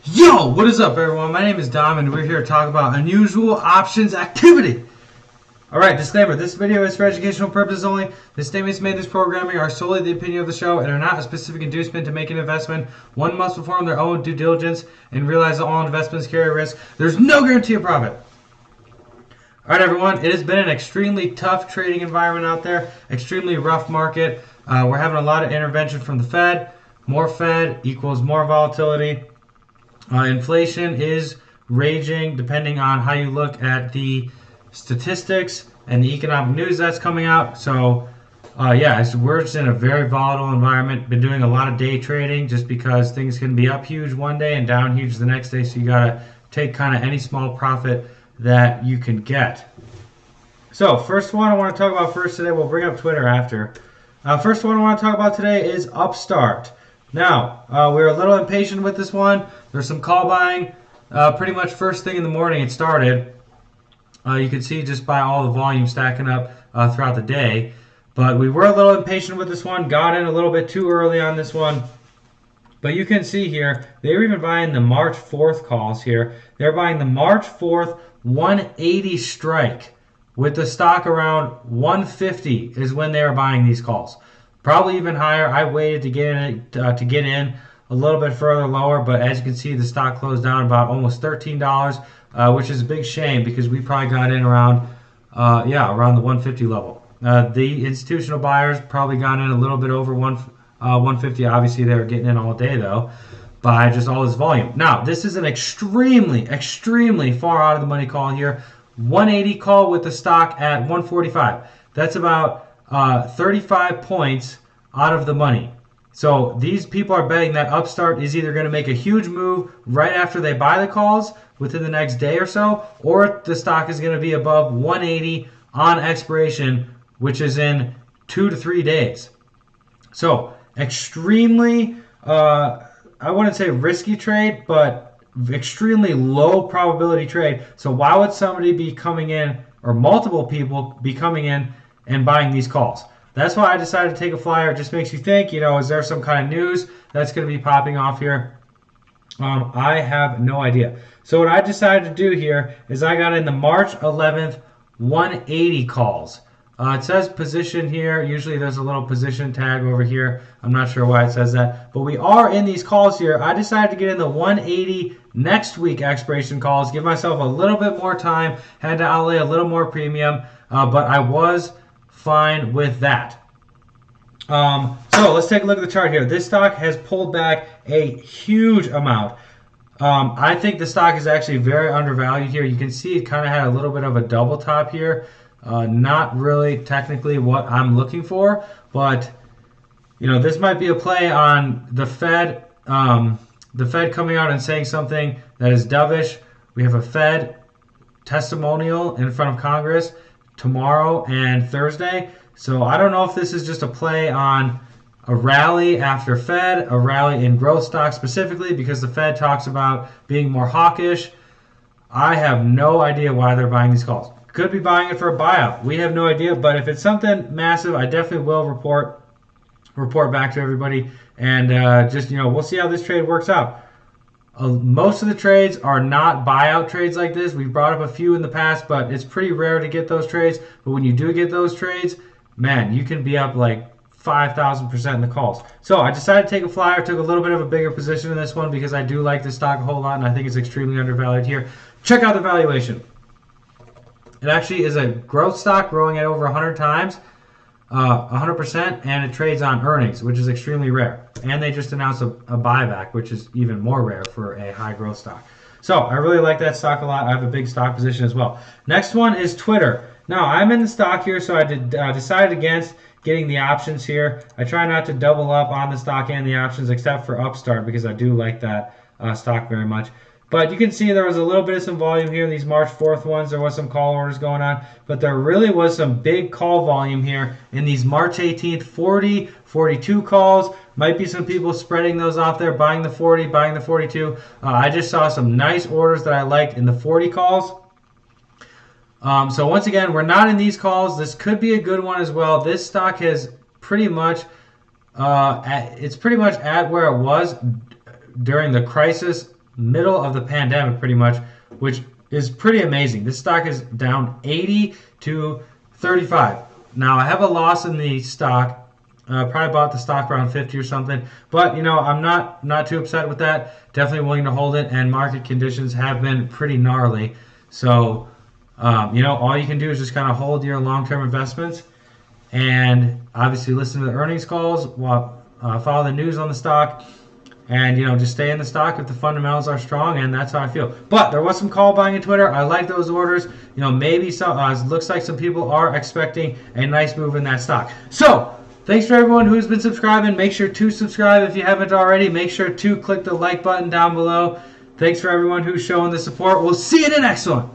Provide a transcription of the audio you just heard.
Yo, what is up, everyone? My name is Dom, and we're here to talk about unusual options activity. Alright, disclaimer, this video is for educational purposes only. The statements made in this programming are solely the opinion of the show and are not a specific inducement to make an investment. One must perform their own due diligence and realize that all investments carry a risk. There's no guarantee of profit. Alright, everyone, it has been an extremely tough trading environment out there, extremely rough market. We're having a lot of intervention from the Fed. More Fed equals more volatility. Inflation is raging depending on how you look at the statistics and the economic news that's coming out. So we're just in a very volatile environment. Been doing a lot of day trading just because things can be up huge one day and down huge the next day. So you got to take kind of any small profit that you can get. So first one I want to talk about first today, we'll bring up Twitter after. First one I want to talk about today is Upstart. Now, we're a little impatient with this one. There's some call buying. Pretty much first thing in the morning it started. You can see just by all the volume stacking up throughout the day. But we were a little impatient with this one. Got in a little bit too early on this one. But you can see here, they were even buying the March 4th calls here. They're buying the March 4th 180 strike with the stock around 150 is when they were buying these calls. Probably even higher. I waited to get in a little bit further lower, but as you can see, the stock closed down about almost $13, which is a big shame because we probably got in around the 150 level. The institutional buyers probably got in a little bit over 150. Obviously, they were getting in all day though by just all this volume. Now, this is an extremely far out of the money call here. 180 call with the stock at 145. That's about 35 points out of the money. So these people are betting that Upstart is either going to make a huge move right after they buy the calls within the next day or so, or the stock is going to be above 180 on expiration, which is in 2 to 3 days. So extremely, I wouldn't say risky trade, but extremely low probability trade. So why would somebody be coming in, or multiple people be coming in and buying these calls? That's why I decided to take a flyer. It just makes you think, is there some kind of news that's going to be popping off here? I have no idea. So what I decided to do here is I got in the March 11th 180 calls. It says position here. Usually there's a little position tag over here. I'm not sure why it says that. But we are in these calls here. I decided to get in the 180 next week expiration calls. Give myself a little bit more time. Had to outlay a little more premium. But I was fine with that. So let's take a look at the chart here. This stock has pulled back a huge amount. I think the stock is actually very undervalued here. You can see it kind of had a little bit of a double top here. Not really technically what I'm looking for, but this might be a play on the Fed. The Fed coming out and saying something that is dovish. We have a Fed testimonial in front of Congress tomorrow and Thursday. So I don't know if this is just a play on a rally after Fed, a rally in growth stocks specifically because the Fed talks about being more hawkish. I have no idea why they're buying these calls. Could be buying it for a buyout. We have no idea, but if it's something massive, I definitely will report back to everybody, and we'll see how this trade works out. Most of the trades are not buyout trades like this. We've brought up a few in the past, but it's pretty rare to get those trades. But when you do get those trades, man, you can be up like 5,000% in the calls. So I decided to take a flyer, took a little bit of a bigger position in this one because I do like this stock a whole lot, and I think it's extremely undervalued here. Check out the valuation. It actually is a growth stock growing at over 100 times, 100%, and it trades on earnings, which is extremely rare. And they just announced a buyback, which is even more rare for a high growth stock. So I really like that stock a lot. I have a big stock position as well. Next one is Twitter. Now I'm in the stock here, so I decided against getting the options here. I try not to double up on the stock and the options except for Upstart because I do like that stock very much. But you can see there was a little bit of some volume here in these March 4th ones. There was some call orders going on. But there really was some big call volume here in these March 18th 40, 42 calls. Might be some people spreading those off there, buying the 40, buying the 42. I just saw some nice orders that I liked in the 40 calls. So once again, we're not in these calls. This could be a good one as well. This stock has pretty much, it's pretty much at where it was during the crisis middle of the pandemic pretty much, which is pretty amazing. This stock is down 80 to 35. Now I have a loss in the stock. Probably bought the stock around 50 or something, but I'm not too upset with that. Definitely willing to hold it, and market conditions have been pretty gnarly. So all you can do is just kind of hold your long-term investments, and obviously listen to the earnings calls, while follow the news on the stock, and just stay in the stock if the fundamentals are strong. And that's how I feel. But there was some call buying in Twitter. I like those orders. Maybe some. It looks like some people are expecting a nice move in that stock. So thanks for everyone who's been subscribing. Make sure to subscribe if you haven't already. Make sure to click the like button down below. Thanks for everyone who's showing the support. We'll see you in the next one.